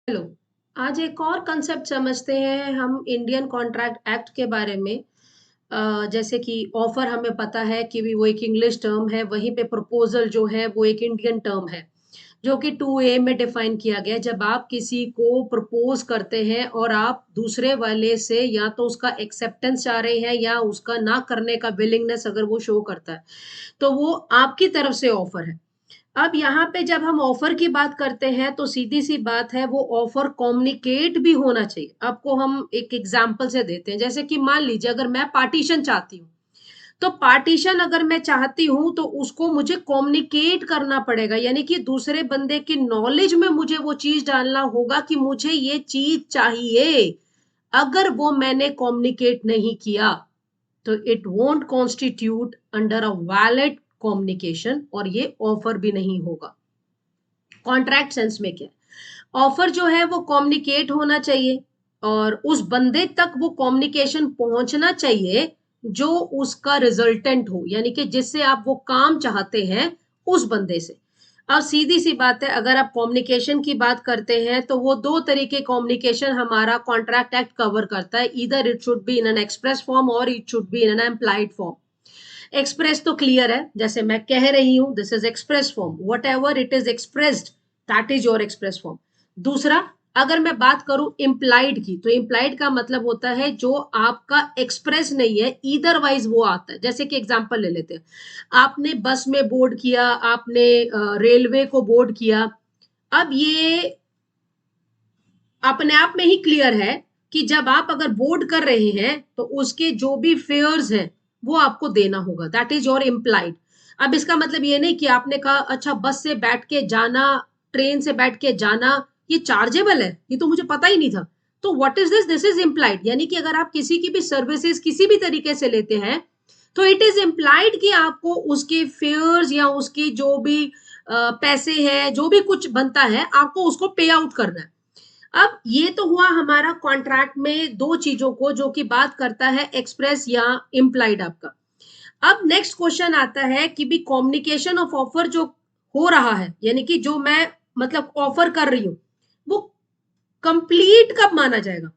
Hello. आज एक और कंसेप्ट समझते हैं हम इंडियन कॉन्ट्रैक्ट एक्ट के बारे में। जैसे कि ऑफर हमें पता है कि भी वो एक इंग्लिश टर्म है, वहीं पे प्रपोजल जो है वो एक इंडियन टर्म है, जो कि 2A में डिफाइन किया गया है। जब आप किसी को प्रपोज करते हैं और आप दूसरे वाले से या तो उसका एक्सेप्टेंस चाह रहे हैं या उसका ना करने का विलिंगनेस अगर वो शो करता है, तो वो आपकी तरफ से ऑफर है। अब यहाँ पे जब हम ऑफर की बात करते हैं तो सीधी सी बात है, वो ऑफर कम्युनिकेट भी होना चाहिए। आपको हम एक एग्जांपल से देते हैं, जैसे कि मान लीजिए अगर मैं पार्टीशन चाहती हूँ, तो पार्टीशन अगर मैं चाहती हूँ तो उसको मुझे कम्युनिकेट करना पड़ेगा, यानी कि दूसरे बंदे की नॉलेज में मुझे वो चीज डालना होगा कि मुझे ये चीज चाहिए। अगर वो मैंने कम्युनिकेट नहीं किया तो it won't constitute under a valid communication और ये ऑफर भी नहीं होगा। कॉन्ट्रैक्ट सेंस में क्या है, ऑफर जो है वो कम्युनिकेट होना चाहिए और उस बंदे तक वो कम्युनिकेशन पहुंचना चाहिए जो उसका रिजल्टेंट हो, यानी कि जिससे आप वो काम चाहते हैं उस बंदे से। अब सीधी सी बात है, अगर आप कम्युनिकेशन की बात करते हैं तो वो दो तरीके कम्युनिकेशन हमारा कॉन्ट्रैक्ट एक्ट कवर करता है। Either it should be in an express form or it should be in an implied form. Express तो क्लियर है, जैसे मैं कह रही हूं this is express form, whatever it is expressed that is your express form. दूसरा, अगर मैं बात करूं इम्प्लाइड की, तो इम्प्लाइड का मतलब होता है जो आपका एक्सप्रेस नहीं है, ईदरवाइज वो आता है। जैसे कि एग्जांपल ले लेते हैं, आपने बस में बोर्ड किया, आपने रेलवे को बोर्ड किया। अब ये अपने आप में ही क्लियर है कि जब आप अगर बोर्ड कर रहे हैं तो उसके जो भी फेयर्स हैं वो आपको देना होगा, दैट इज योर इम्प्लाइड। अब इसका मतलब ये नहीं कि आपने कहा अच्छा बस से बैठ के जाना, ट्रेन से बैठ के जाना ये चार्जेबल है, ये तो मुझे पता ही नहीं था। तो what is this, this is implied. यानी कि अगर आप किसी की भी सर्विसेज किसी भी तरीके से लेते हैं तो इट इज इम्प्लाइड कि आपको उसके फेयर्स या उसकी जो भी पैसे है, जो भी कुछ बनता है, आपको उसको पे आउट करना है। अब ये तो हुआ हमारा कॉन्ट्रैक्ट में दो चीजों को जो कि बात करता है एक्सप्रेस या इम्प्लाइड आपका। अब नेक्स्ट क्वेश्चन आता है कि भी कम्युनिकेशन ऑफ ऑफर जो हो रहा है, यानी कि जो मैं मतलब ऑफर कर रही हूं, वो कंप्लीट कब माना जाएगा।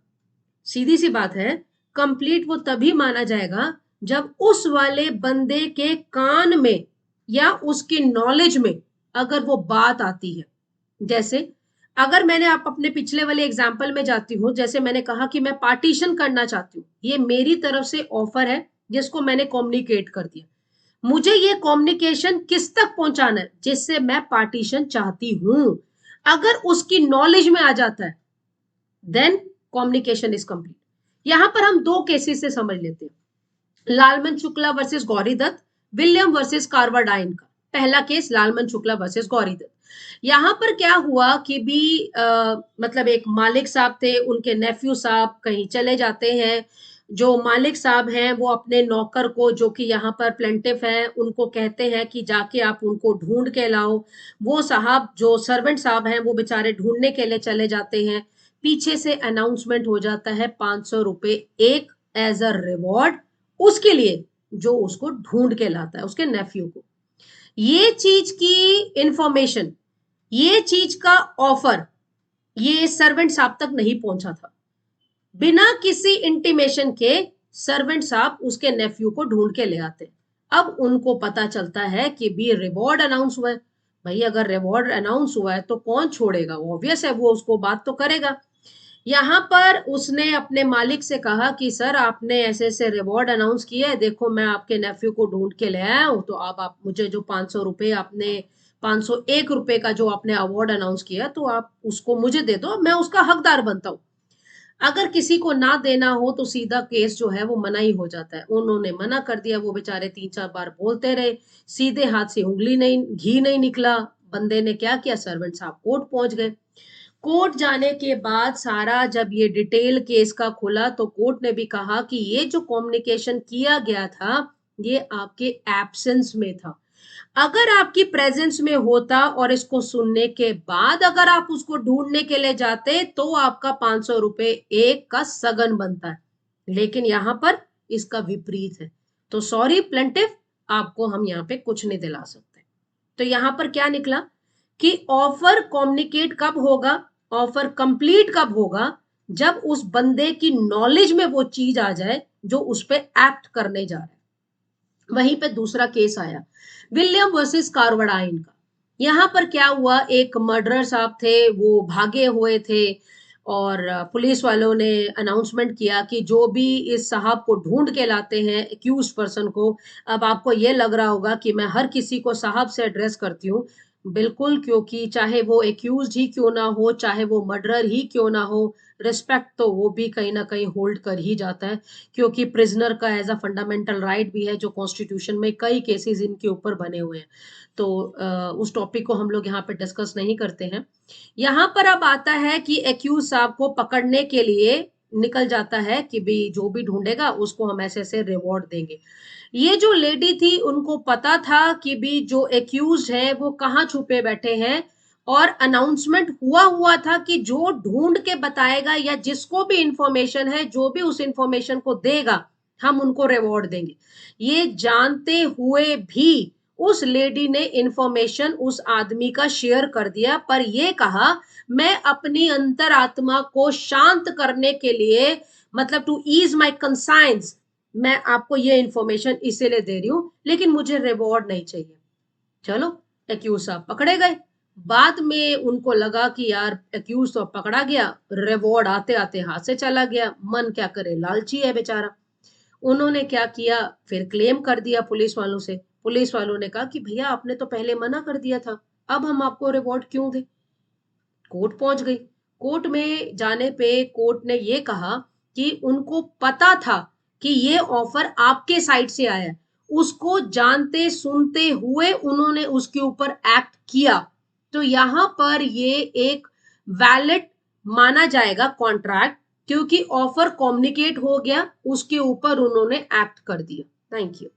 सीधी सी बात है, कंप्लीट वो तभी माना जाएगा जब उस वाले बंदे के कान में या उसकी नॉलेज में अगर वो बात आती है। जैसे अगर मैंने आप अपने पिछले वाले एग्जाम्पल में जाती हूँ, जैसे मैंने कहा कि मैं पार्टीशन करना चाहती हूँ, ये मेरी तरफ से ऑफर है जिसको मैंने कम्युनिकेट कर दिया। मुझे ये कम्युनिकेशन किस तक पहुंचाना है, जिससे मैं पार्टीशन चाहती हूं। अगर उसकी नॉलेज में आ जाता है देन कम्युनिकेशन इज कंप्लीट। यहां पर हम दो केसेस से समझ लेते हैं, Lalman Shukla versus Gauri Dutt, William versus Carwardine का। पहला केस लालमन शुक्ला वर्सेस गौरी दत्त। यहाँ पर क्या हुआ कि भी मतलब एक मालिक साहब थे, उनके नेफ्यू साहब कहीं चले जाते हैं। जो मालिक साहब हैं वो अपने नौकर को, जो कि यहाँ पर प्लेंटिफ है, उनको कहते हैं कि जाके आप उनको ढूंढ के लाओ। वो साहब जो सर्वेंट साहब हैं वो बेचारे ढूंढने के लिए चले जाते हैं। पीछे से अनाउंसमेंट हो जाता है 500 रुपए एक एज अ रिवॉर्ड उसके लिए जो उसको ढूंढ के लाता है, उसके नेफ्यू को। ये चीज की इंफॉर्मेशन, ये चीज का ऑफर ये सर्वेंट साहब तक नहीं पहुंचा था। बिना किसी इंटीमेशन के सर्वेंट साहब उसके नेफ्यू को ढूंढ के ले आते। अब उनको पता चलता है कि भी रिवॉर्ड अनाउंस हुआ है। भाई अगर रिवॉर्ड अनाउंस हुआ है तो कौन छोड़ेगा, ऑब्वियस है वो उसको बात तो करेगा। यहाँ पर उसने अपने मालिक से कहा कि सर आपने ऐसे ऐसे रिवॉर्ड अनाउंस किया है, देखो मैं आपके नेफ्यू को ढूंढ के ले आया हूँ, तो अब आप मुझे जो 500 रुपए आपने 501 रुपए का जो आपने अवार्ड अनाउंस किया तो आप उसको मुझे दे दो, मैं उसका हकदार बनता हूँ। अगर किसी को ना देना हो तो सीधा केस जो है वो मना ही हो जाता है। उन्होंने मना कर दिया, वो बेचारे 3-4 बार बोलते रहे, सीधे हाथ से उंगली नहीं, घी नहीं निकला। बंदे ने क्या किया, सर्वेंट साहब कोर्ट पहुंच गए। कोर्ट जाने के बाद सारा जब ये डिटेल केस का खुला तो कोर्ट ने भी कहा कि ये जो कम्युनिकेशन किया गया था ये आपके एब्सेंस में था। अगर आपकी प्रेजेंस में होता और इसको सुनने के बाद अगर आप उसको ढूंढने के लिए जाते तो आपका 500 रुपए एक का सगन बनता है, लेकिन यहां पर इसका विपरीत है। तो सॉरी प्लेंटिफ, आपको हम यहाँ पे कुछ नहीं दिला सकते। तो यहां पर क्या निकला कि ऑफर कम्युनिकेट कब होगा, ऑफर कंप्लीट कब होगा? जब उस बंदे की नॉलेज में वो चीज आ जाए जो उस पे एक्ट करने जा रहा है। वहीं पे दूसरा केस आया, विलियम वर्सेस कार्वडाइन का। यहां पर क्या हुआ, एक मर्डरर साहब थे, वो भागे हुए थे और पुलिस वालों ने अनाउंसमेंट किया कि जो भी इस साहब को ढूंढ के लाते हैं, एक्यूज पर्सन को। अब आपको ये लग रहा होगा कि मैं हर किसी को साहब से एड्रेस करती हूँ। बिल्कुल, क्योंकि चाहे वो एक्यूज ही क्यों ना हो, चाहे वो मर्डरर ही क्यों ना हो, रिस्पेक्ट तो वो भी कहीं ना कहीं होल्ड कर ही जाता है, क्योंकि प्रिजनर का एज अ फंडामेंटल राइट भी है, जो कॉन्स्टिट्यूशन में कई केसेस इनके ऊपर बने हुए हैं। तो उस टॉपिक को हम लोग यहाँ पे डिस्कस नहीं करते हैं। यहाँ पर अब आता है कि एक्यूज साहब को पकड़ने के लिए निकल जाता है कि भी जो भी ढूंढेगा उसको हम ऐसे ऐसे रिवॉर्ड देंगे। ये जो लेडी थी, उनको पता था कि भी जो एक्यूज है वो कहाँ छुपे बैठे हैं, और अनाउंसमेंट हुआ हुआ था कि जो ढूंढ के बताएगा या जिसको भी इंफॉर्मेशन है, जो भी उस इंफॉर्मेशन को देगा, हम उनको रिवॉर्ड देंगे। ये जानते हुए भी उस लेडी ने इंफॉर्मेशन उस आदमी का शेयर कर दिया, पर ये कहा मैं अपनी अंतरात्मा को शांत करने के लिए, मतलब टू ईज माई कंसाइंस, मैं आपको ये इंफॉर्मेशन इसीलिए दे रही हूं, लेकिन मुझे रिवॉर्ड नहीं चाहिए। चलो, एक्यूज साहब पकड़े गए। बाद में उनको लगा कि यार एक्यूज तो पकड़ा गया, रिवॉर्ड आते आते हाथ से चला गया, मन क्या करे, लालची है बेचारा। उन्होंने क्या किया, फिर क्लेम कर दिया पुलिस वालों से। पुलिस वालों ने कहा कि भैया आपने तो पहले मना कर दिया था, अब हम आपको रिवॉर्ड क्यों दें? कोर्ट पहुंच गई। कोर्ट में जाने पे कोर्ट ने ये कहा कि उनको पता था कि ये ऑफर आपके साइड से आया है, उसको जानते सुनते हुए उन्होंने उसके ऊपर एक्ट किया। तो यहां पर ये एक वैलिड माना जाएगा कॉन्ट्रैक्ट, क्योंकि ऑफर कम्युनिकेट हो गया, उसके ऊपर उन्होंने एक्ट कर दिया। Thank you.